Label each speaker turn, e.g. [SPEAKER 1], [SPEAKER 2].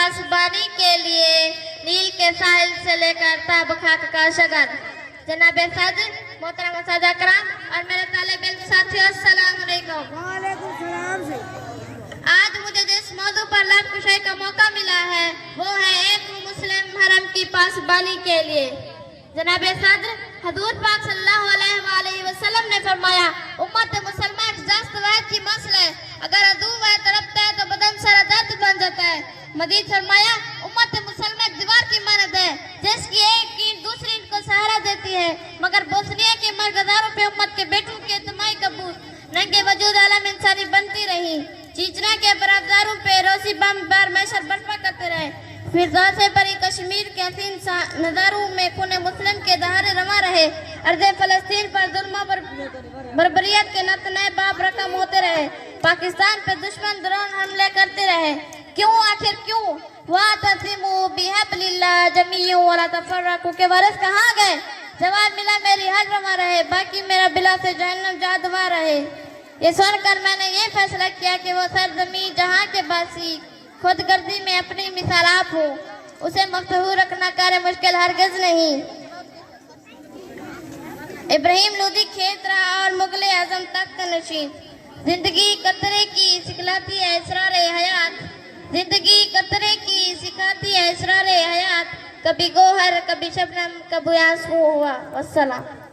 [SPEAKER 1] पासबानी के लिए नील के साहिल से लेकर ताब खाक का शगर। जनाब सदर, मोहतरम सादा कराम और मेरे तालिब इल्म साथियों, अस्सलाम वालेकुम।
[SPEAKER 2] वालेकुम सलाम से।
[SPEAKER 1] आज मुझे जिस मौजू पर लाभ कुशाई का मौका मिला है वो है एक मुस्लिम हरम की पासबानी के लिए। जनाब सदर, हजूर पाक सल्लल्लाहु अलैहि वसल्लम ने फरमाया, उम्मत मुसलमान इजाज़त वाहिद की मसल है, अगर अदू वह तड़पता है तो बदन सारा दर्द बन जाता है। मजीद फरमाया, उम्मत मुसलमान एक दीवार की मानद है जिसकी एक ईंट दूसरी ईंट को सहारा देती है, मगर बोसनिया के मरगदारों पे उम्मत के बेटों के तमाई कबूल नंगे वजूद आलम इंसानी बनती रही। चीचना के बराबदारों पे रोसी बम बार मैशर बर्पा करते रहे। फिजा से बरी कश्मीर के हसीन नजारों में खून मुस्लिम के दहाड़े रवा रहे। अर्ज़े फलस्तीन पर जुल्म बर्बरियत के नत नए बाब रकम होते रहे। पाकिस्तान पे दुश्मन ड्रोन हमले करते रहे। क्यों, आखिर क्यों? वातसिमू बिहब्लिल्लाह जमीअन वला तफर्रकू के वारिस कहाँ गए? जवाब मिला, मेरी हज रवा रहे, बाकी मेरा बिला से जहन्नम जादवा रहे। ये सुनकर मैंने ये फैसला किया कि वो सरजमीन जहाँ के बासी खुद गर्जी में अपनी मिसाल आप हो, उसे मफतूह रखना कार्य मुश्किल हरगिज नहीं। इब्राहिम लोधी खेत रहा और मुगल आजम तख्त नशीन। जिंदगी कतरे की सिखलाती है इसरार हयात, जिंदगी कतरे की सिखाती है इसरार हयात। कभी गोहर, कभी शबनम, कभी आंसू हुआ। वस्सलाम।